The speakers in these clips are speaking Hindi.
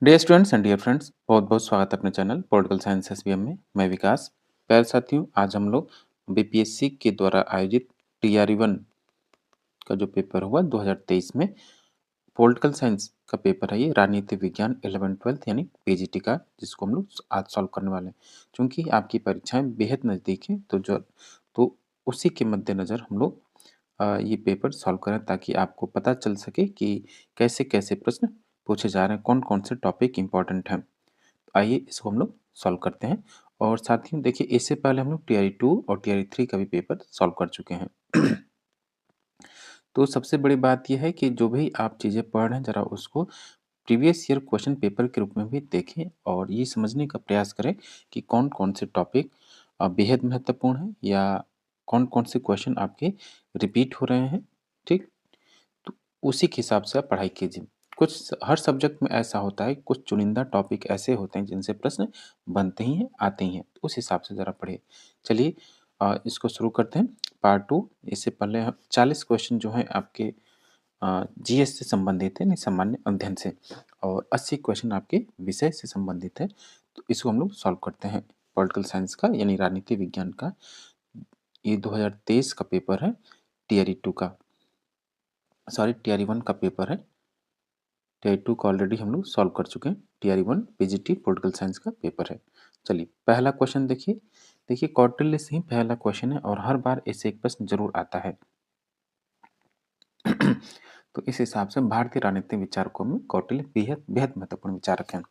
Dear students and dear friends, बहुत बहुत स्वागत है अपने चैनल पॉलिटिकल साइंस एसबीएम में। मैं विकास। प्यारे साथियों, आज हम लोग बीपीएससी के द्वारा आयोजित टीआरई 1 का जो पेपर हुआ 2023 में पॉलिटिकल साइंस का पेपर है। ये राजनीति विज्ञान 11th-12th यानी पीजीटी का, जिसको हम लोग आज सॉल्व करने वाले हैं। क्योंकि आपकी परीक्षाएं बेहद नज़दीक हैं, तो उसी के मद्देनज़र हम लोग ये पेपर सॉल्व करें, ताकि आपको पता चल सके कि कैसे कैसे प्रश्न पूछे जा रहे हैं, कौन कौन से टॉपिक इम्पोर्टेंट हैं। आइए इसको हम लोग सॉल्व करते हैं। और साथियों देखिए, इससे पहले हम लोग टीआरई 2 और टीआरई 3 का भी पेपर सॉल्व कर चुके हैं। तो सबसे बड़ी बात यह है कि जो भी आप चीज़ें पढ़ रहे हैं, ज़रा उसको प्रीवियस ईयर क्वेश्चन पेपर के रूप में भी देखें और ये समझने का प्रयास करें कि कौन कौन से टॉपिक बेहद महत्वपूर्ण हैं, या कौन कौन से क्वेश्चन आपके रिपीट हो रहे हैं। ठीक, तो उसी के हिसाब से आप पढ़ाई कीजिए। हर सब्जेक्ट में ऐसा होता है, कुछ चुनिंदा टॉपिक ऐसे होते हैं जिनसे प्रश्न बनते ही हैं, आते ही हैं, तो उस हिसाब से ज़रा पढ़िए। चलिए इसको शुरू करते हैं, पार्ट 2। इससे पहले हम 40 क्वेश्चन जो हैं आपके जीएस से संबंधित है, नहीं सामान्य अध्ययन से, और 80 क्वेश्चन आपके विषय से संबंधित है। तो इसको हम लोग सॉल्व करते हैं। पॉलिटिकल साइंस का यानी राजनीति विज्ञान का ये 2023 का पेपर है, टीआरई 2 का, सॉरी टीआरई 1 का पेपर है। टीआरई 2 को ऑलरेडी हम लोग सॉल्व कर चुके हैं। टीआरई 1 पीजीटी पॉलिटिकल साइंस का पेपर है। चलिए पहला क्वेश्चन देखिए। देखिए कौटिल्य से ही पहला क्वेश्चन है और हर बार ऐसे एक प्रश्न जरूर आता है। तो इस हिसाब से भारतीय राजनीतिक विचारकों में कौटिल्य बेहद बेहद महत्वपूर्ण विचारक हैं।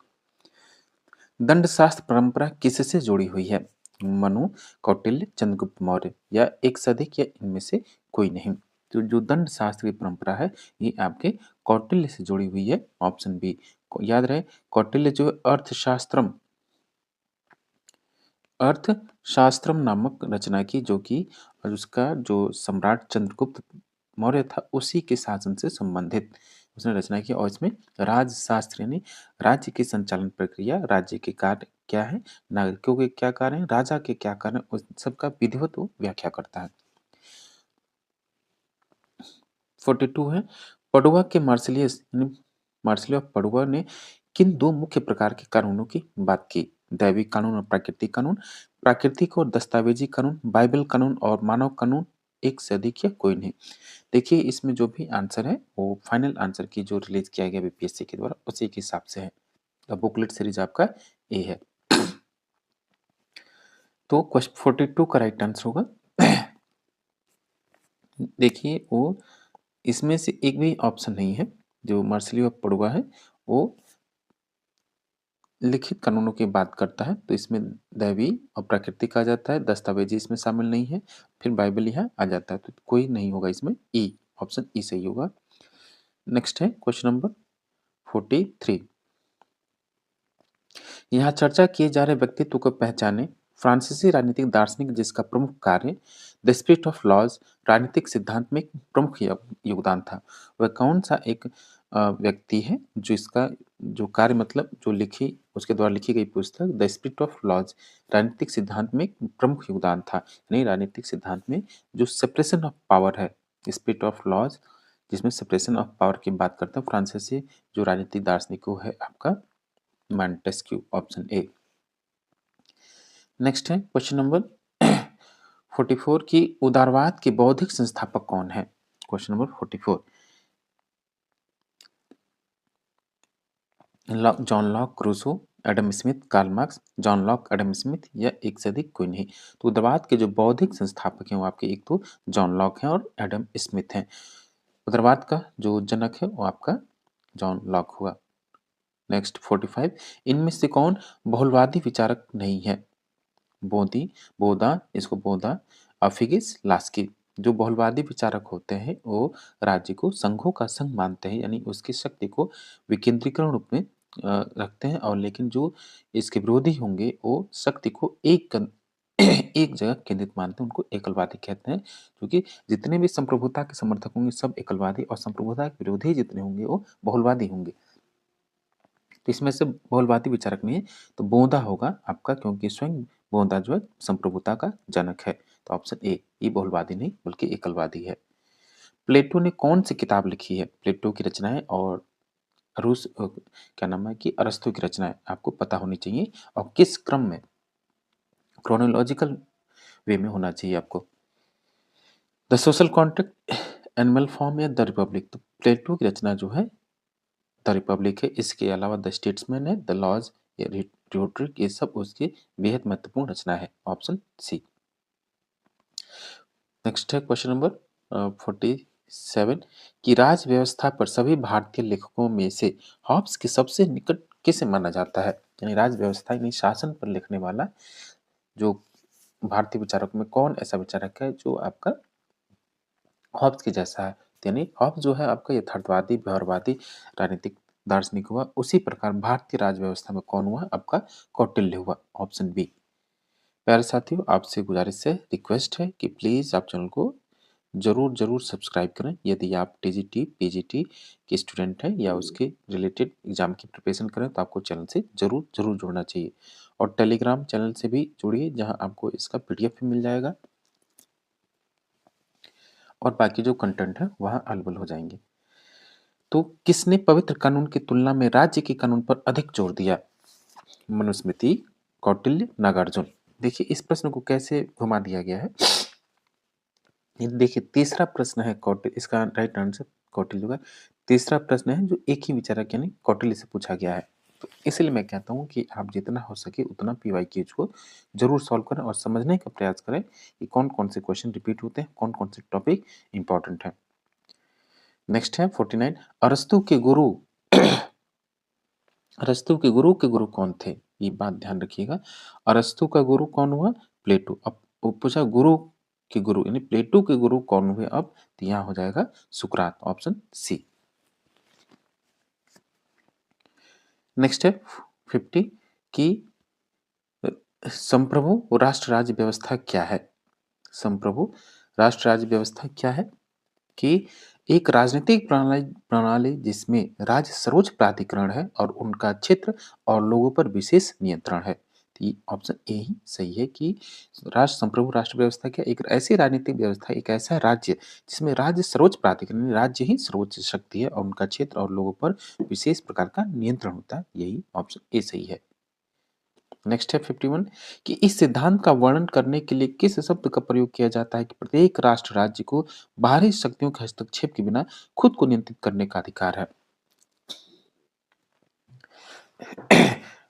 दंड शास्त्र परंपरा किससे जुड़ी हुई है? मनु, कौटिल्य, चंद्रगुप्त मौर्य, या एक से अधिक, या इनमें से कोई नहीं। तो जो दंड शास्त्र की परंपरा है ये आपके कौटिल्य से जुड़ी हुई है। Option B. याद रहे, कौटिल्य जो अर्थशास्त्रम नामक रचना की, जो कि उसका जो सम्राट चंद्रगुप्त मौर्य था उसी के शासन से संबंधित उसने रचना की। और इसमें राजशास्त्र यानी राज्य की संचालन प्रक्रिया, राज्य के कार्य क्या है, नागरिकों के क्या कार्य हैं, राजा के क्या कार्य हैं, उस सबका विधिवत वो व्याख्या करता है। 42 है, पडुआ के मार्सिलियस यानी मार्सिलियस ऑफ पडुआ ने किन दो मुख्य प्रकार के कानूनों की बात की? दैविक कानून और प्राकृतिक कानून, प्राकृतिक और दस्तावेजी कानून, बाइबल कानून और मानव कानून, एक से अधिक, या कोई नहीं। देखिए इसमें जो भी आंसर है वो फाइनल आंसर की जो रिलीज किया गया बीपीएससी के द्वारा उसी के हिसाब से है। बुकलेट सीरीज आपका ए है। तो क्वेश्चन 42 का राइट आंसर होगा। देखिए वो इसमें से एक भी ऑप्शन नहीं है। जो मार्सिलियो ऑफ पडुआ है वो लिखित कानूनों की बात करता है, तो इसमें दैवी और प्राकृतिक आ जाता है, दस्तावेजी इसमें शामिल नहीं है, फिर बाइबल यहाँ आ जाता है, तो कोई नहीं होगा इसमें। ई, ऑप्शन ई सही होगा। नेक्स्ट है क्वेश्चन नंबर 43। यहाँ चर्चा किए जा रहे व्यक्तित्व को पहचाने। फ्रांसीसी राजनीतिक दार्शनिक जिसका प्रमुख कार्य द स्पिरिट ऑफ लॉज राजनीतिक सिद्धांत में एक प्रमुख योगदान था, वह कौन सा एक व्यक्ति है जो इसका जो कार्य मतलब जो लिखी उसके द्वारा लिखी गई पुस्तक द स्पिरिट ऑफ लॉज राजनीतिक सिद्धांत में एक प्रमुख योगदान था, यानी राजनीतिक सिद्धांत में जो सेपरेशन ऑफ पावर है, स्पिरिट ऑफ लॉज जिसमें सेपरेशन ऑफ पावर की बात करता है, फ्रांसीसी जो राजनीतिक दार्शनिक वो है आपका मॉन्टेस्क्यू, ऑप्शन ए। नेक्स्ट है क्वेश्चन नंबर 44 की उदारवाद के बौद्धिक संस्थापक कौन है? Question number 44। John Locke, Rousseau, Adam Smith, Karl Marx, John Locke, Adam Smith, या एक से अधिक, कोई नहीं। तो उदारवाद के जो बौद्धिक संस्थापक हैं वो आपके एक तो जॉन लॉक हैं और एडम स्मिथ हैं। उदारवाद का जो जनक है वो आपका जॉन लॉक हुआ। नेक्स्ट 45, इनमें से कौन बहुलवादी विचारक नहीं है? बोदी, बोदा, इसको बोदा, अफिगिस, लास्की। जो बहुलवादी विचारक होते हैं वो राज्य को संघों का संघ मानते हैं, यानी उसकी शक्ति को विकेंद्रीकरण रूप में रखते हैं, और लेकिन जो इसके विरोधी होंगे वो शक्ति को एक जगह केंद्रित मानते हैं, उनको एकलवादी कहते हैं। क्योंकि जितने भी संप्रभुता के समर्थक होंगे सब एकलवादी, और संप्रभुता के विरोधी जितने होंगे वो बहुलवादी होंगे। तो इसमें से बहुलवादी विचारक नहीं है, तो बोधा होगा आपका, क्योंकि स्वयं बोधा जो है संप्रभुता का जनक है। तो ऑप्शन ए, ये बहुलवादी नहीं बल्कि एकलवादी है। प्लेटो ने कौन सी किताब लिखी है? प्लेटो की रचनाएं और क्या नाम है कि अरस्तु की रचनाएँ आपको पता होनी चाहिए और किस क्रम में, क्रोनोलॉजिकल वे में होना चाहिए आपको। The social contract, animal form या द रिपब्लिक। तो प्लेटो की रचना जो है द रिपब्लिक है। इसके अलावा द स्टेट्समैन है, द लॉज या रिट्रिक, ये सब उसकी बेहद महत्वपूर्ण रचना है। Option C. नेक्स्ट है क्वेश्चन नंबर 47 कि राज व्यवस्था पर सभी भारतीय लेखकों में से हॉब्स के सबसे निकट किसे माना जाता है? यानी राज व्यवस्था यानी शासन पर लिखने वाला जो भारतीय विचारकों में कौन ऐसा विचारक है जो आपका हॉब्स के जैसा है? यानी हॉब्स जो है आपका यथार्थवादी, व्यवहारवादी राजनीतिक दार्शनिक हुआ, उसी प्रकार भारतीय राज व्यवस्था में कौन हुआ? आपका कौटिल्य हुआ। Option B. प्यारे साथियों, आपसे गुजारिश है, रिक्वेस्ट है कि प्लीज़ आप चैनल को ज़रूर सब्सक्राइब करें। यदि आप टीजीटी, पीजीटी के स्टूडेंट हैं या उसके रिलेटेड एग्ज़ाम की प्रिपरेशन करें तो आपको चैनल से ज़रूर जुड़ना चाहिए। और टेलीग्राम चैनल से भी जुड़िए जहां आपको इसका पीडीएफ भी मिल जाएगा और बाकी जो कंटेंट है वहाँ अवेलेबल हो जाएंगे। तो किसने पवित्र कानून की तुलना में राज्य के कानून पर अधिक जोर दिया? मनुस्मृति, कौटिल्य, नागार्जुन। देखिए इस प्रश्न को कैसे घुमा दिया गया है। ये देखिए तीसरा प्रश्न है कौटिल्य, इसका राइट आंसर कौटिल्य होगा। तीसरा प्रश्न है जो एक ही विचारक यानी कौटिल्य से पूछा गया है। तो इसलिए मैं कहता हूँ कि आप जितना हो सके उतना पीवाईक्यूज को जरूर सॉल्व करें और समझने का प्रयास करें कि कौन कौन से क्वेश्चन रिपीट होते हैं, कौन कौन से टॉपिक इंपॉर्टेंट है। नेक्स्ट है 49 अरस्तु के गुरु अरस्तु के गुरु कौन थे? ये बात ध्यान रखिएगा। अरस्तु का गुरु कौन हुआ? प्लेटो। अब वो पूछा गुरु के गुरु यानी प्लेटो के गुरु कौन हुए? अब तो यहाँ हो जाएगा सुकरात। Option C. नेक्स्ट है 50 की संप्रभु राष्ट्र राज्य व्यवस्था क्या है? संप्रभु राष्ट्र राज्य व्यवस्था क्या है कि एक राजनीतिक प्रणाली जिसमें राज्य सर्वोच्च प्राधिकरण है और उनका क्षेत्र और लोगों पर विशेष नियंत्रण है। तो ये ऑप्शन ए ही सही है कि राष्ट्र संप्रभु राष्ट्र व्यवस्था क्या, एक ऐसी राजनीतिक व्यवस्था, एक ऐसा राज्य जिसमें राज्य सर्वोच्च प्राधिकरण यानी राज्य ही सर्वोच्च शक्ति है और उनका क्षेत्र और लोगों पर विशेष प्रकार का नियंत्रण होता है। यही ऑप्शन ए सही है। नेक्स्ट है 51 कि इस सिद्धांत का वर्णन करने के लिए किस शब्द का प्रयोग किया जाता है कि प्रत्येक राष्ट्र राज्य को बाहरी शक्तियों के हस्तक्षेप के बिना खुद को नियंत्रित करने का अधिकार है?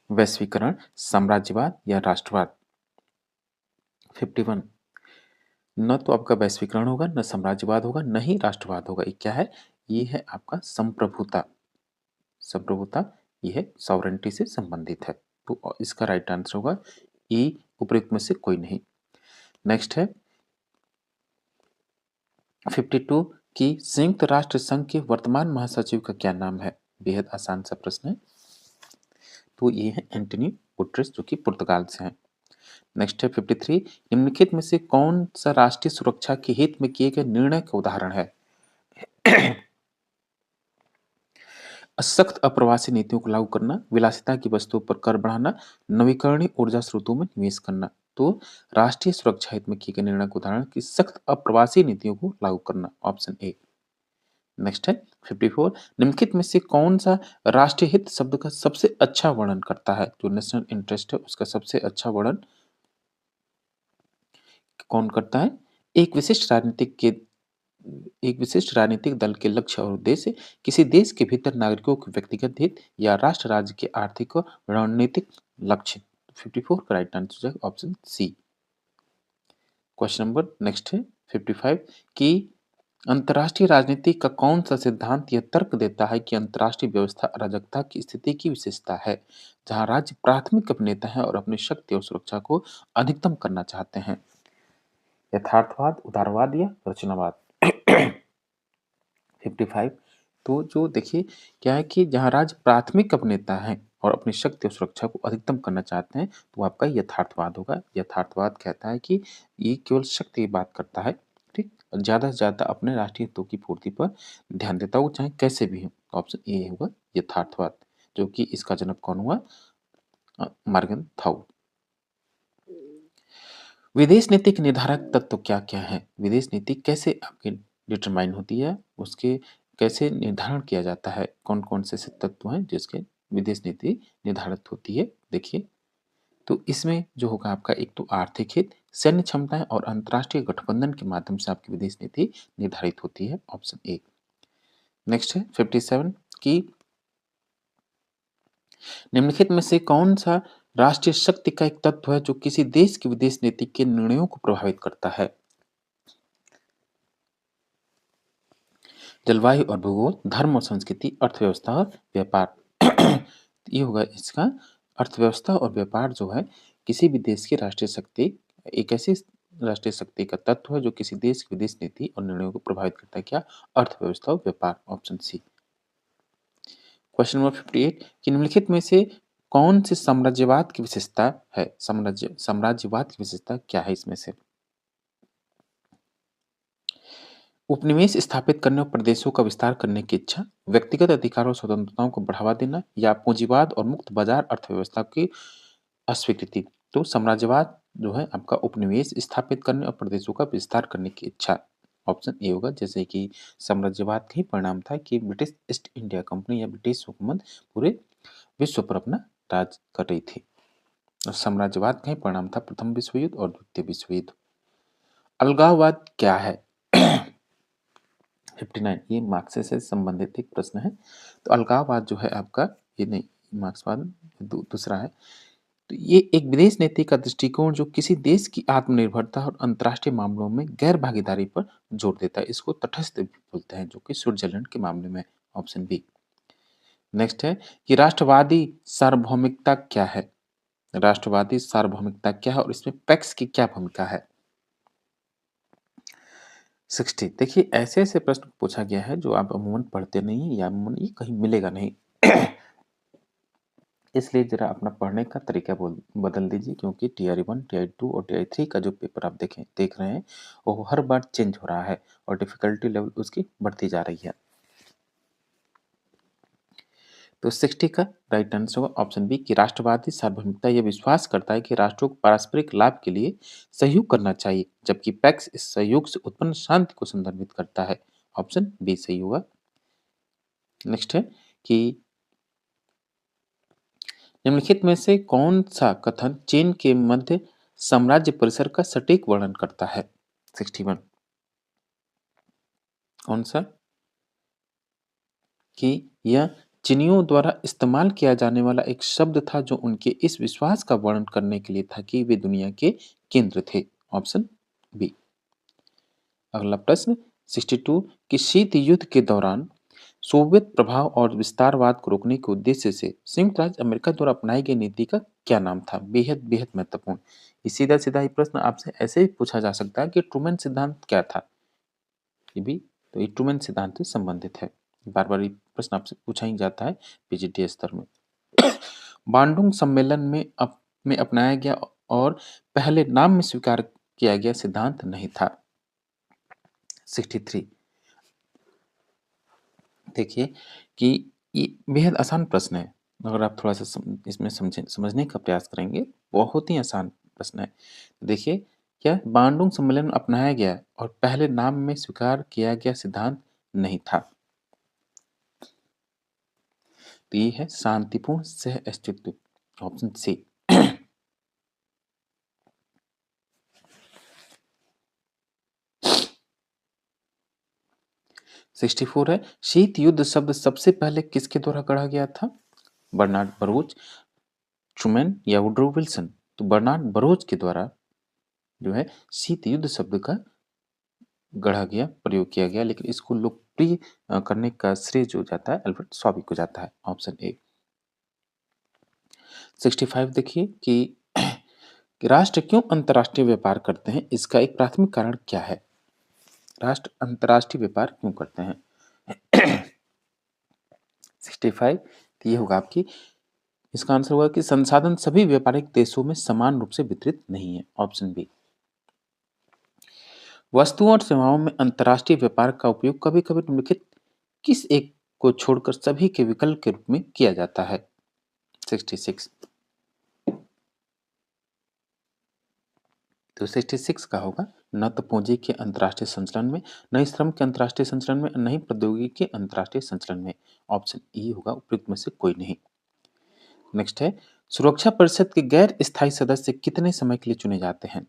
वैश्वीकरण, साम्राज्यवाद या राष्ट्रवाद? 51 न तो आपका वैश्वीकरण होगा, न साम्राज्यवाद होगा, न ही राष्ट्रवाद होगा। ये क्या है? ये है आपका संप्रभुता। संप्रभुता ये है सॉवरेंटी से संबंधित है। तो इसका राइट आंसर होगा ई, उपयुक्त में से कोई नहीं। नेक्स्ट है 52 कि संयुक्त राष्ट्र संघ के वर्तमान महासचिव का क्या नाम है? बेहद आसान सा प्रश्न है। तो ये है एंटोनियो गुटेरेस जो कि पुर्तगाल से हैं। नेक्स्ट है 53 निम्नलिखित में से कौन सा राष्ट्रीय सुरक्षा के हित में किए गए निर्णय का उदाहरण है? सख्त अप्रवासी नीतियों को लागू करना, विलासिता की वस्तुओं पर कर बढ़ाना, नवीकरणीय ऊर्जा स्रोतों में निवेश करना। तो राष्ट्रीय सुरक्षा हित में किए गए निर्णय का उदाहरण की सख्त अप्रवासी नीतियों को लागू करना। Option A. नेक्स्ट है 54 निम्नलिखित में से कौन सा राष्ट्रीय हित शब्द का सबसे अच्छा वर्णन करता है? जो नेशनल इंटरेस्ट है उसका सबसे अच्छा वर्णन कौन करता है? एक विशिष्ट राजनीतिक दल के लक्ष्य और उद्देश्य, किसी देश के भीतर नागरिकों के व्यक्तिगत हित या राष्ट्र राज्य के आर्थिक और रणनीतिक लक्ष्य। 54 का राइट आंसर है option C. Question number next है 55 कि अंतर्राष्ट्रीय राजनीति का कौन सा सिद्धांत यह तर्क देता है कि अंतर्राष्ट्रीय व्यवस्था अराजकता की स्थिति की विशेषता है, जहां राज्य प्राथमिक अभिनेता है और अपनी शक्ति और सुरक्षा को अधिकतम करना चाहते हैं? यथार्थवाद, उदारवाद या रचनावाद? 55 तो जो देखिए क्या है कि जहाँ राज्य प्राथमिक अभिनेता है और अपनी शक्ति और सुरक्षा को अधिकतम करना चाहते हैं तो आपका यथार्थवाद होगा। यथार्थवाद कहता है कि ये केवल शक्ति की बात करता है, ठीक, ज़्यादा से ज़्यादा अपने राष्ट्रीय हितों की पूर्ति पर ध्यान देता हो, चाहे कैसे भी हो। तो ऑप्शन ए होगा यथार्थवाद, जो कि इसका जनक कौन हुआ? मार्गन थाउ। विदेश नीति के निर्धारक तत्व क्या क्या है? विदेश नीति कैसे आपकी डिटरमाइन होती है? उसके कैसे निर्धारण किया जाता है? कौन-कौन से ऐसे तत्व हैं जिसके विदेश नीति निर्धारित होती है? देखिए, तो इसमें जो होगा आपका एक तो आर्थिक हित, सैन्य क्षमताएँ और अंतर्राष्ट्रीय गठबंधन के माध्यम से आपकी विदेश नीति निर्धारित होती है, ऑप्शन ए। नेक्स्ट है 57 कि निम्नलिखित में से कौन-सा राष्ट्रीय शक्ति का एक तत्व है जो किसी देश की विदेश नीति के निर्णयों को प्रभावित करता है? जलवायु और भूगोल, धर्म और संस्कृति, अर्थव्यवस्था और व्यापार। ये होगा इसका अर्थव्यवस्था और व्यापार जो है किसी भी देश की राष्ट्रीय शक्ति एक ऐसी राष्ट्रीय शक्ति का तत्व है जो किसी देश की विदेश नीति और निर्णयों को प्रभावित करता है। क्या? अर्थव्यवस्था और व्यापार, ऑप्शन सी। क्वेश्चन नंबर 58 कि निम्नलिखित में से कौन सी साम्राज्यवाद की विशेषता है? साम्राज्यवाद की विशेषता क्या है इसमें से? उपनिवेश स्थापित करने और प्रदेशों का विस्तार करने की इच्छा, व्यक्तिगत अधिकार और स्वतंत्रताओं को बढ़ावा देना या पूंजीवाद और मुक्त बाजार अर्थव्यवस्था की अस्वीकृति। तो साम्राज्यवाद जो है आपका उपनिवेश स्थापित करने और प्रदेशों का विस्तार करने की इच्छा, ऑप्शन ए होगा। जैसे कि साम्राज्यवाद का ही परिणाम था कि ब्रिटिश ईस्ट इंडिया कंपनी या ब्रिटिश हुकूमत पूरे विश्व पर अपना राज कर रही थी और साम्राज्यवाद का ही परिणाम था प्रथम विश्व युद्ध और द्वितीय विश्व युद्ध। अलगाववाद क्या है? 59 ये मार्क्सिस्ट से संबंधित एक प्रश्न है। तो अलगाववाद जो है आपका ये नहीं, मार्क्सवाद दूसरा है। तो ये एक विदेश नीति का दृष्टिकोण जो किसी देश की आत्मनिर्भरता और अंतर्राष्ट्रीय मामलों में गैर भागीदारी पर जोर देता है। इसको तटस्थ भी बोलते हैं, जो कि स्विट्जरलैंड के मामले में, ऑप्शन बी। नेक्स्ट है कि राष्ट्रवादी सार्वभौमिकता क्या है? राष्ट्रवादी सार्वभौमिकता क्या है और इसमें पैक्स की क्या भूमिका है? 60 देखिए, ऐसे-ऐसे प्रश्न पूछा गया है जो आप अमूमन पढ़ते नहीं हैं या अमूमन ये कहीं मिलेगा नहीं। इसलिए ज़रा अपना पढ़ने का तरीका बदल दीजिए, क्योंकि टीआरई 1, टीआरई 2 और टीआरई 3 का जो पेपर आप देख रहे हैं, वो हर बार चेंज हो रहा है और डिफ़िकल्टी लेवल उसकी बढ़ती जा रही है। तो 60 का राइट आंसर होगा ऑप्शन बी कि राष्ट्रवादी सार्वभौमिकता ये विश्वास करता है कि राष्ट्रों को पारस्परिक लाभ के लिए सहयोग करना चाहिए, जबकि पैक्स इस सहयोग से उत्पन्न शांति को संदर्भित करता है। ऑप्शन बी सही होगा। नेक्स्ट है कि निम्नलिखित में से कौन सा कथन चीन के मध्य साम्राज्य परिसर का सटीक वर्णन करता है? 61 कौन सा? कि यह चीनियों द्वारा इस्तेमाल किया जाने वाला एक शब्द था जो उनके इस विश्वास का वर्णन करने के लिए था कि वे दुनिया के केंद्र थे। Option B. अगला प्रश्न 62 कि शीत युद्ध के दौरान सोवियत प्रभाव और विस्तारवाद को रोकने के उद्देश्य से संयुक्त राज्य अमेरिका द्वारा अपनाई गई नीति का क्या नाम था? बेहद बेहद महत्वपूर्ण। ये सीधा सीधा ही प्रश्न आपसे ऐसे ही पूछा जा सकता है कि ट्रूमैन सिद्धांत क्या था? ये भी तो ये ट्रूमैन सिद्धांत से संबंधित है। बार बार ये प्रश्न आपसे पूछा ही जाता है पीजीटी स्तर में। बांडुंग सम्मेलन में अपनाया गया और पहले नाम में स्वीकार किया गया सिद्धांत नहीं था। 63 देखिए कि ये बेहद आसान प्रश्न है। अगर आप थोड़ा सा इसमें समझने का प्रयास करेंगे, बहुत ही आसान प्रश्न है। देखिए, क्या बांडुंग सम्मेलन में अपनाया गया और पहले नाम में स्वीकार किया गया सिद्धांत नहीं था। तो ये है शांतिपूर्ण सह अस्तित्व, ऑप्शन सी। 64 है शीत युद्ध शब्द सबसे पहले किसके द्वारा गढ़ा गया था? बर्नार्ड बरोच, ट्रूमैन या वुड्रो विल्सन? तो बर्नार्ड बरोच के द्वारा जो है शीत युद्ध शब्द का गढ़ा गया, प्रयोग किया गया, लेकिन इसको लोकप्रिय करने का श्रेय जो जाता है अल्फ्रेड स्वाबी को जाता है। Option A. 65 देखिए कि राष्ट्र क्यों अंतर्राष्ट्रीय व्यापार करते हैं, इसका एक प्राथमिक कारण क्या है? राष्ट्र अंतर्राष्ट्रीय व्यापार क्यों करते हैं? 65 तो ये होगा आपकी, इसका आंसर होगा कि संसाधन सभी व्यापारिक देशों में समान रूप से वितरित नहीं है। Option B. वस्तुओं और सेवाओं में अंतर्राष्ट्रीय व्यापार का उपयोग कभी-कभी निम्नलिखित किस एक को छोड़कर सभी के विकल्प के रूप में किया जाता है? 66 तो 66 का होगा न तो पूंजी के अंतर्राष्ट्रीय संचलन में, न ही श्रम के अंतर्राष्ट्रीय संचलन में, न ही प्रौद्योगिकी के अंतर्राष्ट्रीय संचलन में। ऑप्शन ई होगा उपयुक्त में से कोई नहीं। नेक्स्ट है, सुरक्षा परिषद के गैर स्थायी सदस्य कितने समय के लिए चुने जाते हैं?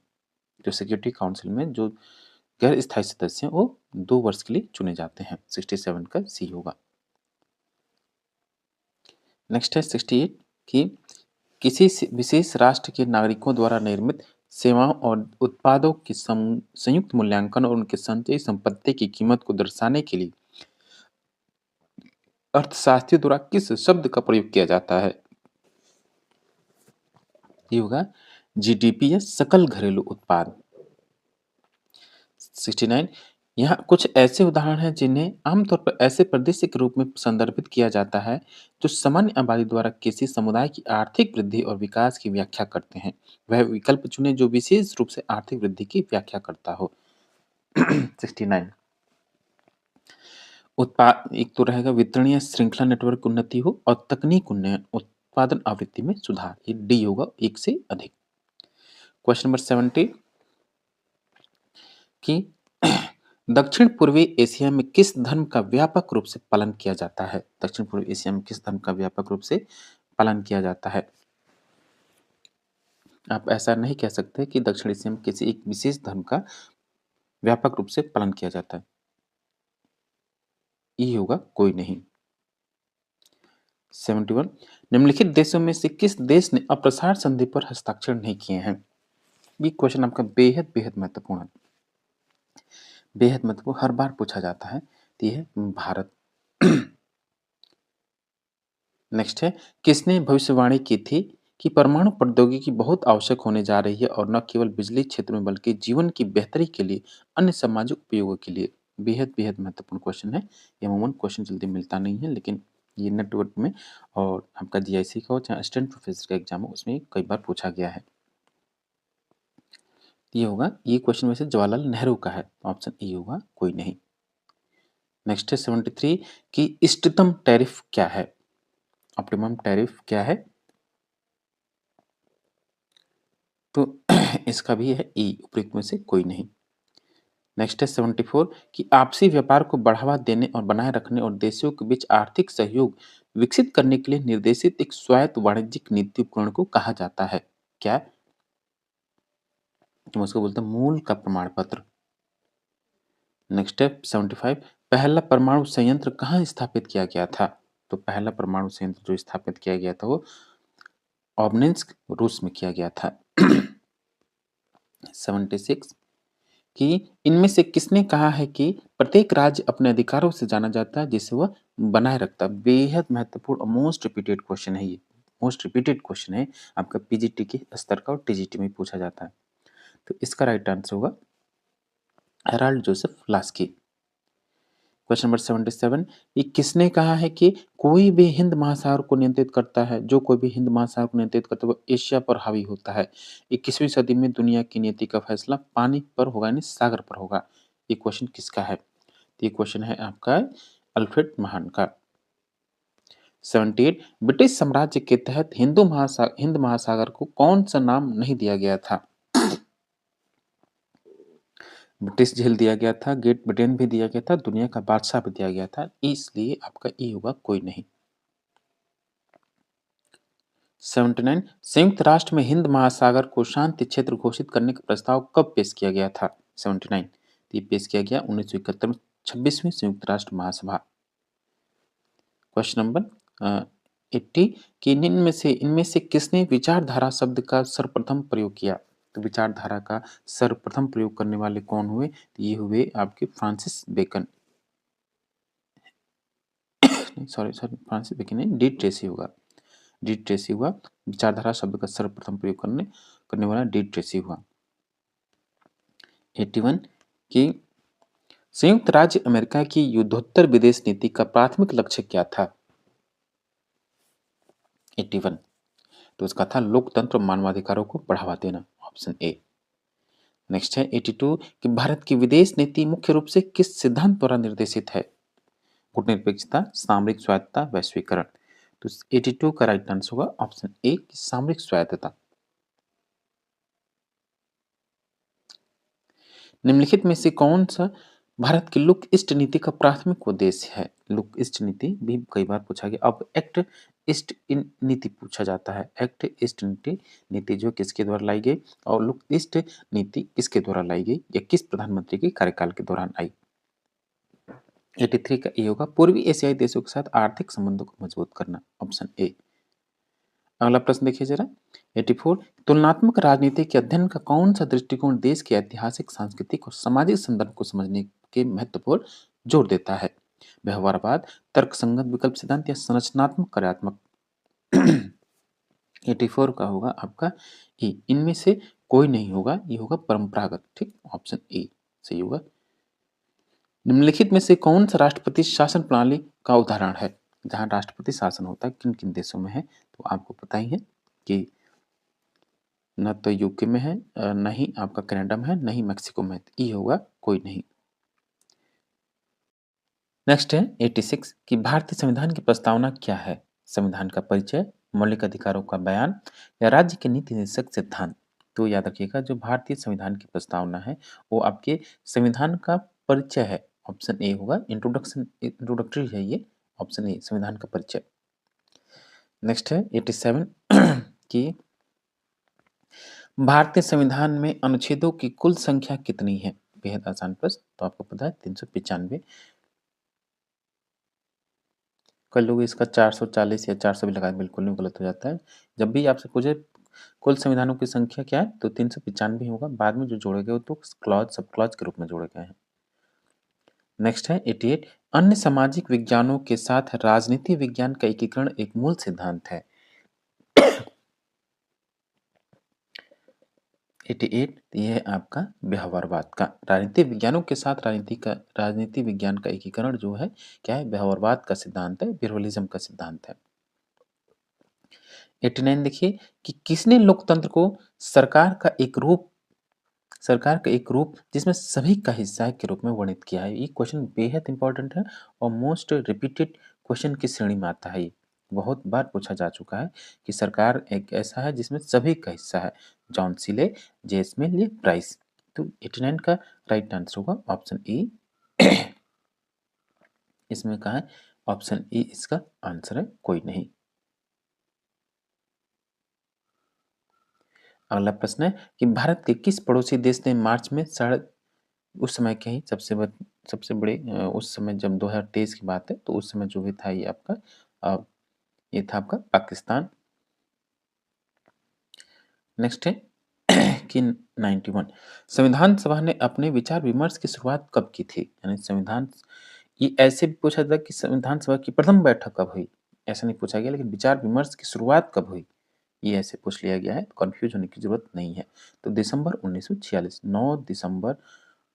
जो सिक्योरिटी काउंसिल में जो गैर स्थायी सदस्य हैं वो 2 वर्ष के लिए चुने जाते हैं। 67 का सी होगा। नेक्स्ट है 68 कि किसी विशेष राष्ट्र के नागरिकों द्वारा निर्मित सेवाओं और उत्पादों के संयुक्त मूल्यांकन और उनके संचयी संपत्ति की कीमत को दर्शाने के लिए अर्थशास्त्रियों द्वारा किस शब्द का प्रयोग किया जाता है? ये होगा जीडीपी या सकल घरेलू उत्पाद। 69 यहाँ कुछ ऐसे उदाहरण हैं जिन्हें आमतौर पर ऐसे परिदृश्य के रूप में संदर्भित किया जाता है जो सामान्य आबादी द्वारा किसी समुदाय की आर्थिक वृद्धि और विकास की व्याख्या करते हैं। वह विकल्प चुने जो विशेष रूप से आर्थिक वृद्धि की व्याख्या करता हो। 69 उत्पाद एक तो रहेगा वितरणीय श्रृंखला नेटवर्क की उन्नति हो और तकनीक उन्नयन उत्पादन आवृत्ति में सुधार। ये डी होगा, एक से अधिक। क्वेश्चन नंबर 70 कि दक्षिण पूर्वी एशिया में किस धर्म का व्यापक रूप से पालन किया जाता है? दक्षिण पूर्वी एशिया में किस धर्म का व्यापक रूप से पालन किया जाता है? आप ऐसा नहीं कह सकते कि दक्षिण एशिया में किसी एक विशेष धर्म का व्यापक रूप से पालन किया जाता है। ये होगा कोई नहीं। 71 निम्नलिखित देशों में से किस देश ने अप्रसार संधि पर हस्ताक्षर नहीं किए हैं? ये क्वेश्चन आपका बेहद बेहद महत्वपूर्ण है। बेहद महत्वपूर्ण, हर बार पूछा जाता है। तो ये है भारत। नेक्स्ट है, किसने भविष्यवाणी की थी कि परमाणु प्रौद्योगिकी बहुत आवश्यक होने जा रही है और न केवल बिजली क्षेत्र में बल्कि जीवन की बेहतरी के लिए अन्य सामाजिक उपयोगों के लिए? बेहद बेहद महत्वपूर्ण क्वेश्चन है। ये अमूमन क्वेश्चन जल्दी मिलता नहीं है, लेकिन ये नेटवर्क में और आपका जीआईसी का हो चाहे असिस्टेंट प्रोफेसर का एग्जाम हो उसमें कई बार पूछा गया है। ये होगा, ये क्वेश्चन वैसे जवाहरलाल नेहरू का है। ऑप्शन ई होगा कोई नहीं। नेक्स्ट है 73 कि इष्टतम टैरिफ क्या है? ऑप्टिमम टैरिफ क्या है? तो इसका भी है ई, उपयुक्त में से कोई नहीं। नेक्स्ट है 74 कि आपसी व्यापार को बढ़ावा देने और बनाए रखने और देशों के बीच आर्थिक सहयोग विकसित करने के लिए निर्देशित एक स्वायत्त वाणिज्यिक नीति उपकरण को कहा जाता है क्या? हम उसको बोलते हैं मूल का प्रमाण पत्र। नेक्स्ट है 75 पहला परमाणु संयंत्र कहाँ स्थापित किया गया था? तो पहला परमाणु संयंत्र जो स्थापित किया गया था वो ओबनिंस्क रूस में किया गया था। 76 कि इनमें से किसने कहा है कि प्रत्येक राज्य अपने अधिकारों से जाना जाता है जिसे वह बनाए रखता है? बेहद महत्वपूर्ण और मोस्ट रिपीटेड क्वेश्चन है ये। मोस्ट रिपीटेड क्वेश्चन है आपका पीजीटी के स्तर का और टीजीटी में पूछा जाता है। तो इसका राइट आंसर होगा Herald Joseph Laski. Question number 77 ये किसने कहा है कि कोई भी हिंद महासागर को नियंत्रित करता है, जो कोई भी हिंद महासागर को नियंत्रित करता है वो एशिया पर हावी होता है? 21वीं सदी में दुनिया की नीति का फैसला पानी पर होगा यानी सागर पर होगा। ये क्वेश्चन किसका है? तो ये क्वेश्चन है आपका अल्फ्रेड महान का। 78 ब्रिटिश साम्राज्य के तहत हिंद महासागर को कौन सा नाम नहीं दिया गया था? ब्रिटिश झील दिया गया था, ग्रेट ब्रिटेन भी दिया गया था, दुनिया का बादशाह भी दिया गया था, इसलिए आपका ई होगा कोई नहीं। 79 संयुक्त राष्ट्र में हिंद महासागर को शांति क्षेत्र घोषित करने का प्रस्ताव कब पेश किया गया था? 79 ये पेश किया गया 1971 में 26वीं संयुक्त राष्ट्र महासभा। क्वेश्चन नंबर 80 कि इनमें से किसने विचारधारा शब्द का सर्वप्रथम प्रयोग किया? तो विचारधारा का सर्वप्रथम प्रयोग करने वाले कौन हुए? तो ये हुए आपके Francis Bacon. Sorry sorry Francis Bacon नहीं, डी ट्रेसी होगा। डी ट्रेसी हुआ। विचारधारा शब्द का सर्वप्रथम प्रयोग करने वाला डी ट्रेसी हुआ। 81 कि संयुक्त राज्य अमेरिका की युद्धोत्तर विदेश नीति का प्राथमिक लक्ष्य क्या था? 81 तो उसका था लोकतंत्र और मानवाधिकारों को बढ़ावा देना। Option A. नेक्स्ट है 82 कि भारत की विदेश नीति मुख्य रूप से किस सिद्धांत द्वारा निर्देशित है? गुटनिरपेक्षता, सामरिक स्वायत्तता, वैश्वीकरण। तो 82 का राइट आंसर होगा ऑप्शन ए सामरिक स्वायत्तता। निम्नलिखित में से कौन-सा भारत की लुक ईस्ट नीति का प्राथमिक उद्देश्य है? लुक ईस्ट नीति भी कई बार पूछा गया। अब एक्ट ईस्ट इन नीति पूछा जाता है। एक्ट ईस्ट नीति नीति जो किसके द्वारा लाई गई और लुक ईस्ट नीति किसके द्वारा लाई गई या किस प्रधानमंत्री के कार्यकाल के दौरान आई? 83 का ए होगा पूर्वी एशियाई देशों के साथ आर्थिक संबंधों को मजबूत करना, ऑप्शन ए। अगला प्रश्न देखिए जरा 84 तुलनात्मक राजनीति के अध्ययन का कौन सा दृष्टिकोण देश के ऐतिहासिक सांस्कृतिक और सामाजिक संदर्भ को समझने के महत्व पर जोर देता है? व्यवहारवाद, तर्कसंगत विकल्प सिद्धांत या संरचनात्मक कार्यात्मक? 84 का होगा आपका ए। इनमें से कोई नहीं होगा, ये होगा परंपरागत। ठीक, ऑप्शन ए सही होगा। निम्नलिखित में से कौन सा राष्ट्रपति शासन प्रणाली का उदाहरण है? जहां राष्ट्रपति शासन होता है किन किन देशों में है तो आपको पता ही है कि न तो यूके में है, न ही आपका कनाडा में है, न ही मैक्सिको में है। ई होगा कोई नहीं। नेक्स्ट है 86 कि भारतीय संविधान की प्रस्तावना क्या है? संविधान का परिचय, मौलिक अधिकारों का बयान या राज्य के नीति निर्देशक सिद्धांत? तो याद रखिएगा जो भारतीय संविधान की प्रस्तावना है वो आपके संविधान का परिचय है। ऑप्शन ए होगा इंट्रोडक्शन, इंट्रोडक्टरी है ये। ऑप्शन ए संविधान का परिचय। नेक्स्ट है 87 कि भारतीय संविधान में अनुच्छेदों की कुल संख्या कितनी है? बेहद आसान प्रश्न, तो आपको पता है 395। कई लोग इसका 440 या 400 भी लगा बिल्कुल नहीं, गलत हो जाता है। जब भी आपसे पूछे कुल संविधानों की संख्या क्या है तो 395 होगा। बाद में जो जोड़े गए तो क्लॉज सब क्लॉज के रूप में जोड़े गए हैं। नेक्स्ट है 88 अन्य सामाजिक विज्ञानों के साथ राजनीति विज्ञान का एकीकरण एक मूल सिद्धांत है। 88 ये है आपका व्यवहारवाद का। राजनीति विज्ञानों के साथ राजनीति विज्ञान का एकीकरण जो है क्या है? व्यवहारवाद का सिद्धांत है, प्लुरलिज्म का सिद्धांत है। 89 देखिए कि किसने लोकतंत्र को सरकार का एक रूप सरकार का एक रूप जिसमें सभी का हिस्सा है के रूप में वर्णित किया है? ये क्वेश्चन बेहद इंपॉर्टेंट है और मोस्ट रिपीटेड क्वेश्चन की श्रेणी में आता है। ये बहुत बार पूछा जा चुका है कि सरकार एक ऐसा है जिसमें सभी का हिस्सा है। जॉन सीले, जेसमिन ली प्राइस। तो 89 का राइट आंसर होगा ऑप्शन ए। इसमें कहा है ऑप्शन ए इसका आंसर है, कोई नहीं। अगला प्रश्न है कि भारत के किस पड़ोसी देश ने मार्च में उस समय के ही सबसे बड़े उस समय जब 2023 की बात है तो उस समय जो भी था ये आपका ये था आपका पाकिस्तान। नेक्स्ट है कि 91 संविधान सभा ने अपने विचार विमर्श की शुरुआत कब की थी? यानी संविधान ये ऐसे भी पूछा था कि संविधान सभा की प्रथम बैठक कब हुई? ऐसा नहीं पूछा गया, लेकिन विचार विमर्श की शुरुआत कब हुई ये ऐसे पूछ लिया गया है। कंफ्यूज होने की जरूरत नहीं है। तो दिसंबर 1946, 9 दिसंबर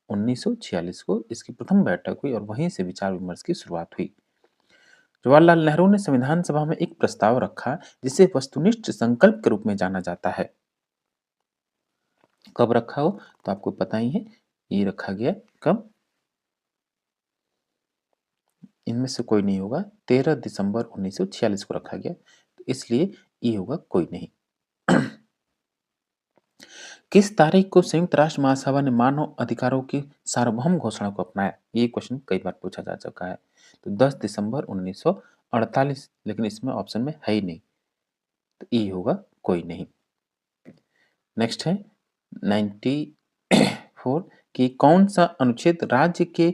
1946 को इसकी प्रथम बैठक हुई और वहीं से विचार विमर्श की शुरुआत हुई। जवाहरलाल नेहरू ने संविधान सभा में एक प्रस्ताव रखा जिसे वस्तुनिष्ठ संकल्प के रूप में जाना जाता है। कब रखा हो तो आपको पता ही है, ये रखा गया कब? इनमें से कोई नहीं होगा। 13 दिसंबर 1946 को रखा गया, तो इसलिए ये होगा कोई नहीं। किस तारीख को संयुक्त राष्ट्र महासभा ने मानव अधिकारों की सार्वभौम घोषणा को अपनाया? ये क्वेश्चन कई बार पूछा जा चुका है। तो 10 दिसंबर 1948, लेकिन इसमें ऑप्शन में है ही नहीं, तो ई होगा कोई नहीं। नेक्स्ट है 94 कि कौन सा अनुच्छेद राज्य के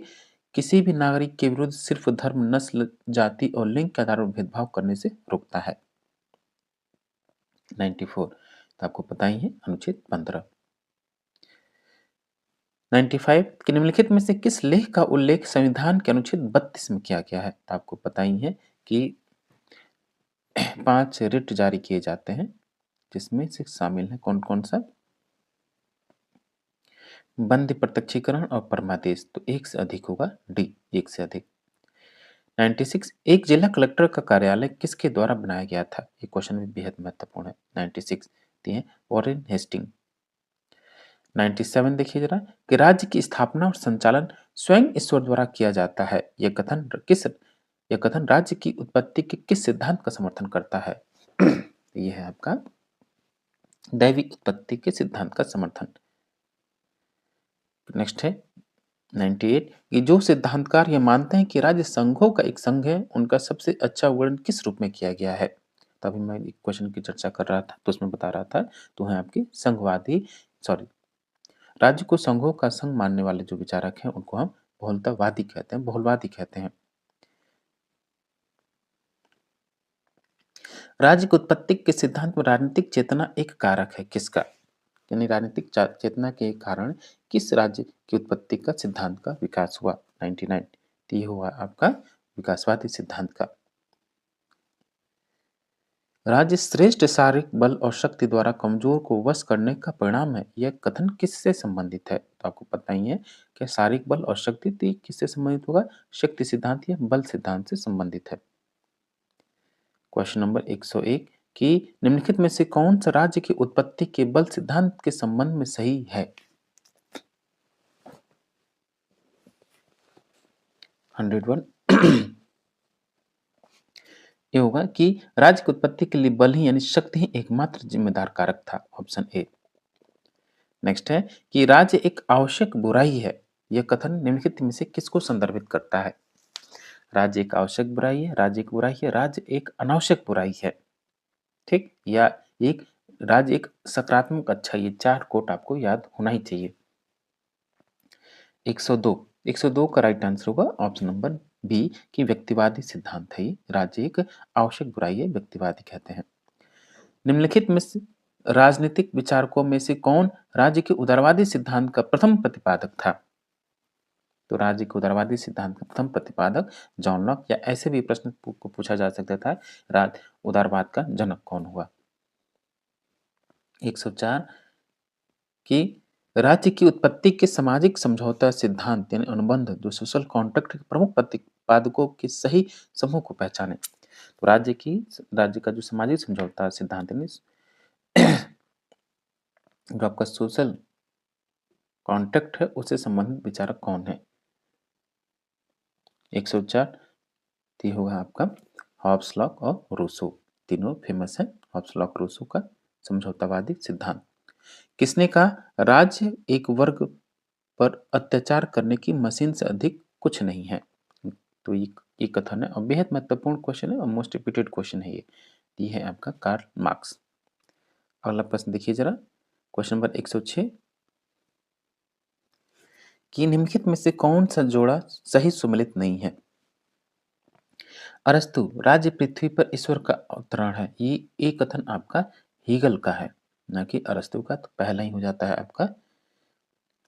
किसी भी नागरिक के विरुद्ध सिर्फ धर्म, नस्ल, जाति और लिंग के आधार पर भेदभाव करने से रोकता है? 94 तो आपको पता ही है अनुच्छेद 15। 95 कि निम्नलिखित में से किस लेख का उल्लेख संविधान के अनुच्छेद 32 में किया गया है? तो आपको पता ही है कि 5 रिट जारी किए जाते हैं, जिसमें से शामिल है कौन कौन सा? बंद प्रत्यक्षीकरण और परमादेश। तो एक से अधिक होगा, डी एक से अधिक। 96 एक जिला कलेक्टर का कार्यालय किसके द्वारा बनाया गया था? ये क्वेश्चन भी बेहद महत्वपूर्ण है। 96 दिए वॉरेन हेस्टिंग। 97 देखिए जरा कि राज्य की स्थापना और संचालन स्वयं ईश्वर द्वारा किया जाता है। यह कथन राज्य की उत्पत्ति के किस सिद्धांत का समर्थन करता है? यह है आपका दैवी उत्पत्ति के सिद्धांत का समर्थन। नेक्स्ट है 98 कि जो सिद्धांतकार ये मानते हैं कि राज्य संघों का एक संघ है, उनका सबसे अच्छा वर्णन किस रूप में किया गया है? तभी मैं एक क्वेश्चन की चर्चा कर रहा था, तो उसमें बता रहा था, तो है आपके संघवादी, सॉरी, राज्य को संघों का संघ मानने वाले जो विचारक हैं, उनको हम बहुलतावादी कहते हैं, बहुलवादी कहते हैं। राज्य की उत्पत्ति के सिद्धांत में राजनीतिक चेतना एक कारक है, किसका? यानी राजनीतिक चेतना के कारण किस राज्य की उत्पत्ति का सिद्धांत का विकास हुआ? 99, तो ये हुआ आपका विकासवादी सिद्धांत का। राज्य श्रेष्ठ शारीरिक बल और शक्ति द्वारा कमजोर को वश करने का परिणाम है, यह कथन किससे संबंधित है? तो आपको पता ही है कि शारीरिक बल और शक्ति, तो ये किससे संबंधित होगा? शक्ति सिद्धांत या बल सिद्धांत से संबंधित है। क्वेश्चन नंबर 101 कि निम्नलिखित में से कौन सा राज्य की उत्पत्ति के बल सिद्धांत के संबंध में सही है? 101 ये होगा कि राज्य की उत्पत्ति के लिए बल ही यानी शक्ति ही एकमात्र जिम्मेदार कारक था, ऑप्शन ए। नेक्स्ट है कि राज्य एक आवश्यक बुराई है, यह कथन निम्नलिखित में से किसको संदर्भित करता है? राज्य एक आवश्यक बुराई है, राज्य एक बुराई है, राज्य एक अनावश्यक बुराई है, ठीक, या एक राज्य एक सकारात्मक अच्छा, ये चार कोट आपको याद होना ही चाहिए। 102 102 का राइट आंसर होगा ऑप्शन नंबर बी कि व्यक्तिवादी सिद्धांत है। राज्य एक आवश्यक बुराई है, व्यक्तिवादी कहते हैं। निम्नलिखित में से राजनीतिक विचारकों में से कौन राज्य के उदारवादी सिद्धांत का प्रथम प्रतिपादक था? तो राज्य के उदारवादी सिद्धांत का प्रथम प्रतिपादक जॉन लॉक, या ऐसे भी प्रश्न को पूछा जा सकता था, राज उदारवाद का जनक कौन हुआ? 104 कि राज्य की उत्पत्ति के सामाजिक समझौता सिद्धांत यानी अनुबंध जो सोशल कॉन्ट्रैक्ट के प्रमुख प्रतिपादकों के सही समूह को पहचाने। तो राज्य का जो सामाजिक समझौता सिद्धांत यानी जो आपका सोशल कॉन्ट्रैक्ट है, उससे संबंधित विचारक कौन है? 104 ये होगा आपका हॉब्स लॉक और रूसो, तीनों फेमस है। हॉब्स लॉक रूसो का समझौतावादी सिद्धांत। किसने कहा राज्य एक वर्ग पर अत्याचार करने की मशीन से अधिक कुछ नहीं है? तो ये कथन है और बेहद महत्वपूर्ण क्वेश्चन है और मोस्ट रिपीटेड क्वेश्चन है ये है आपका कार्ल मार्क्स। अगला प्रश्न देखिए जरा, क्वेश्चन नंबर 106 कि निम्नलिखित में से कौन सा जोड़ा सही सुमेलित नहीं है? अरस्तु राज्य पृथ्वी पर ईश्वर का अवतरण है, ये कथन आपका हीगल का है, ना कि अरस्तु का, तो पहला ही हो जाता है आपका,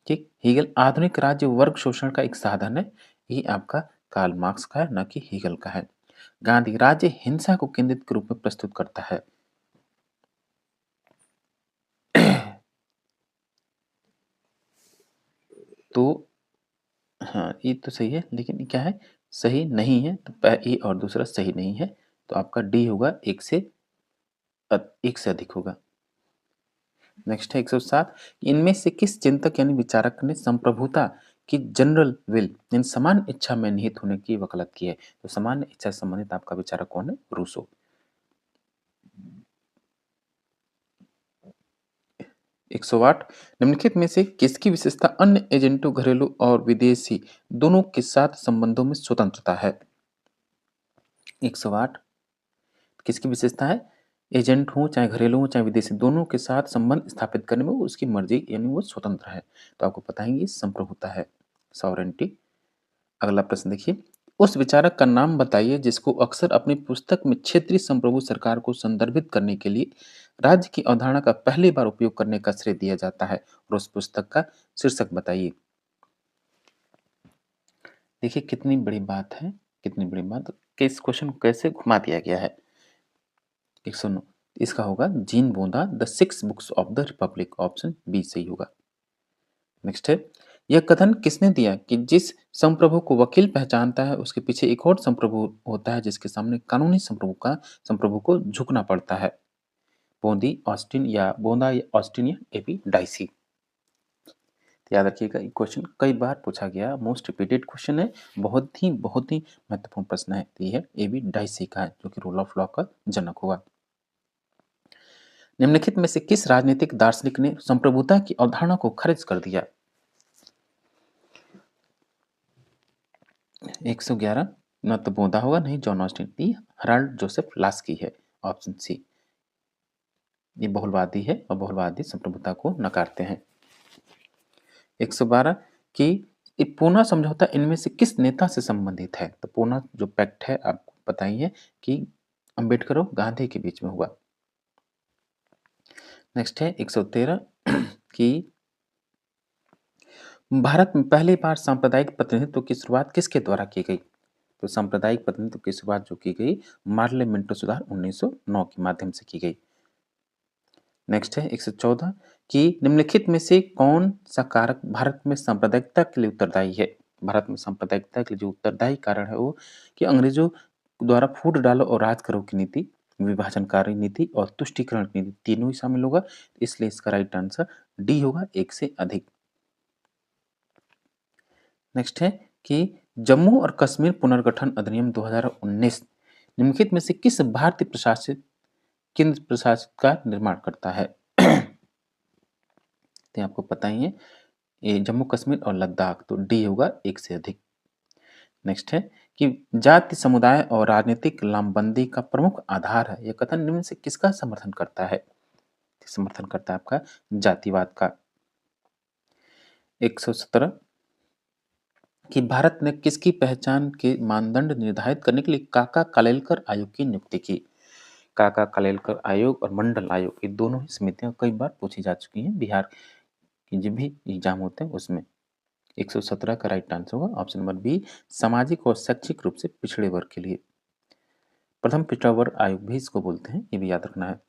ठीक। हीगल आधुनिक राज्य वर्ग शोषण का एक साधन है, ये आपका कार्ल मार्क्स का है, ना कि हीगल का है। गांधी राज्य हिंसा को केंद्रित के रूप में प्रस्तुत करता है। तो हाँ, ये तो सही है, लेकिन ये क्या है, सही नहीं है, तो ए और दूसरा सही नहीं है, तो आपका डी होगा, एक से अधिक होगा। नेक्स्ट है 107 इनमें से किस चिंतक यानी विचारक ने संप्रभुता की जनरल विल इन समान इच्छा में निहित होने की वकालत की है? तो समान इच्छा से संबंधित आपका विचारक कौन है? रूसो। 108 निम्नलिखित में से किसकी विशेषता अन्य एजेंटों घरेलू और विदेशी दोनों के साथ संबंधों में स्वतंत्रता है? 108 किसकी विशेषता है? एजेंट हो चाहे घरेलू हो चाहे विदेशी, दोनों के साथ संबंध स्थापित करने में उसकी मर्जी यानी वो स्वतंत्र है, तो आपको पता है ये संप्रभुता है, सॉवरेंटी। अगला प्रश्न देखिए, उस विचारक का नाम बताइए जिसको अक्सर अपनी पुस्तक में क्षेत्रीय संप्रभु सरकार को संदर्भित करने के लिए राज्य की अवधारणा का पहली बार उपयोग करने का श्रेय दिया जाता है, और उस पुस्तक का शीर्षक बताइए। देखिए कितनी बड़ी बात है, कितनी बड़ी बात कि इस क्वेश्चन को कैसे घुमा दिया गया है। 109 इसका होगा जीन बोंदा the six books of the republic, option B सही होगा। नेक्स्ट है, यह कथन किसने दिया कि जिस संप्रभु को वकील पहचानता है उसके पीछे एक और संप्रभु होता है जिसके सामने कानूनी संप्रभु को झुकना पड़ता है? बोंदी ऑस्टिन या बोंदा या ऑस्टिन या एपी डाइसी। याद रखिएगा ये क्वेश्चन कई बार पूछा गया, मोस्ट रिपीटेड क्वेश्चन है, बहुत ही महत्वपूर्ण प्रश्न है। ये है एबी डाइसी का है, जो कि रूल ऑफ लॉ का जनक हुआ। निम्नलिखित में से किस राजनीतिक दार्शनिक ने संप्रभुता की अवधारणा को खारिज कर दिया? 111 न तो बोधा होगा नहीं जॉन ऑस्टिन, ये हराल्ड जोसेफ लास्की है, ऑप्शन सी। ये बहुलवादी है और बहुलवादी संप्रभुता को नकारते हैं। 112 कि ये पूना समझौता इनमें से किस नेता से संबंधित है? तो पूना जो पैक्ट है आपको बताइए कि अंबेडकर और गांधी के बीच में हुआ। नेक्स्ट है 113 कि भारत में पहली बार सांप्रदायिक प्रतिनिधित्व की शुरुआत किसके द्वारा की गई? तो सांप्रदायिक प्रतिनिधित्व की शुरुआत जो की गई मार्ले मिंटो सुधार 1909 के माध्यम से की गई। नेक्स्ट है 114 कि निम्नलिखित में से कौन सा कारक भारत में सांप्रदायिकता के लिए उत्तरदायी है? भारत में सांप्रदायिकता के लिए जो उत्तरदायी कारण है वो कि अंग्रेजों द्वारा फूट डालो और राज करो की नीति, विभाजनकारी नीति और तुष्टीकरण की नीति तीनों ही शामिल होगा, इसलिए इसका राइट आंसर डी होगा, एक से अधिक। नेक्स्ट है कि जम्मू और कश्मीर पुनर्गठन अधिनियम 2019 निम्नलिखित में से किस भारतीय प्रशासित केंद्र प्रशासित का निर्माण करता है? तो आपको पता ही है ये जम्मू कश्मीर और लद्दाख, तो डी होगा, एक से अधिक। नेक्स्ट है कि जाति समुदाय और राजनीतिक लामबंदी का प्रमुख आधार है, यह कथन निम्न से किसका समर्थन करता है? समर्थन करता है आपका जातिवाद का। 117 कि भारत ने किसकी पहचान के मानदंड निर्धारित करने के लिए काका कालेलकर आयोग की नियुक्ति की? काका कालेलकर आयोग और मंडल आयोग ये दोनों ही समितियां कई बार पूछी जा चुकी हैं बिहार के जब भी एग्जाम होते हैं उसमें। 117 का राइट आंसर होगा ऑप्शन नंबर बी, सामाजिक और शैक्षिक रूप से पिछड़े वर्ग के लिए। प्रथम पिछड़ा वर्ग आयोग भी इसको बोलते हैं, ये भी याद रखना है।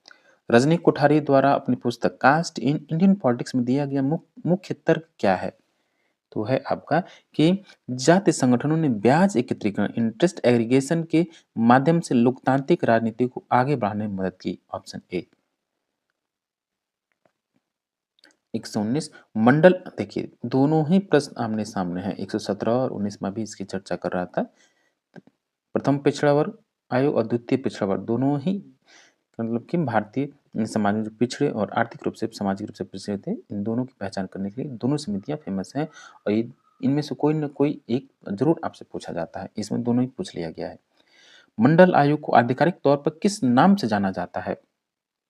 रजनी कोठारी द्वारा अपनी पुस्तक कास्ट इन इंडियन पॉलिटिक्स में दिया गया मुख्य तर्क क्या है? तो है आपका कि जातीय संगठनों ने ब्याज एकत्रीकरण इंटरेस्ट एग्रीगेशन के माध्यम से लोकतांत्रिक राजनीति को आगे बढ़ाने में मदद की, ऑप्शन ए। 119 मंडल, देखिए दोनों ही प्रश्न आमने सामने हैं, 117 और 19 में भी इसकी चर्चा कर रहा था। प्रथम पिछड़ा वर्ग आयोग और द्वितीय पिछड़ा वर्ग दोनों ही मतलब कि भारतीय समाज में जो पिछड़े और आर्थिक रूप से सामाजिक रूप से पिछड़े थे, इन दोनों की पहचान करने के लिए दोनों समितियां फेमस हैं और ये इनमें से कोई न कोई एक जरूर आपसे पूछा जाता है, इसमें दोनों ही पूछ लिया गया है। मंडल आयोग को आधिकारिक तौर पर किस नाम से जाना जाता है?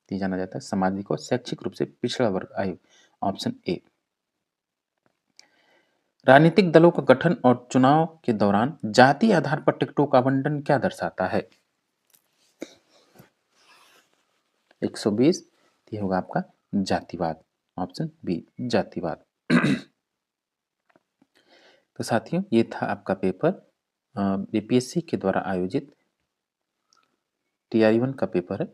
ये जाना जाता है सामाजिक और शैक्षिक रूप से पिछड़ा वर्ग आयोग, ऑप्शन ए। राजनीतिक दलों का गठन और चुनाव के दौरान जाति आधार पर टिकटों का आवंटन क्या दर्शाता है? 120 ये होगा आपका जातिवाद, ऑप्शन बी जातिवाद। तो साथियों ये था आपका पेपर बीपीएससी के द्वारा आयोजित टीआरई 1 का पेपर है,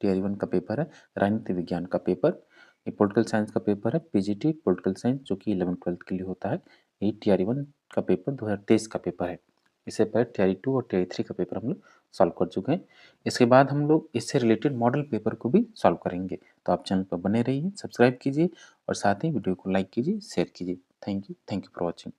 टीआरई 1 का पेपर है, राजनीति विज्ञान का पेपर, ये पॉलिटिकल साइंस का पेपर है, पीजीटी पॉलिटिकल साइंस जो कि 11th-12th के लिए होता है। ये टीआरई 1 का पेपर 2023 का पेपर है। इससे पहले टीआरई 2 और टीआरई 3 का पेपर हम लोग सॉल्व कर चुके हैं। इसके बाद हम लोग इससे रिलेटेड मॉडल पेपर को भी सॉल्व करेंगे। तो आप चैनल पर बने रहिए, सब्सक्राइब कीजिए और साथ ही वीडियो को लाइक कीजिए, शेयर कीजिए। Thank you for watching.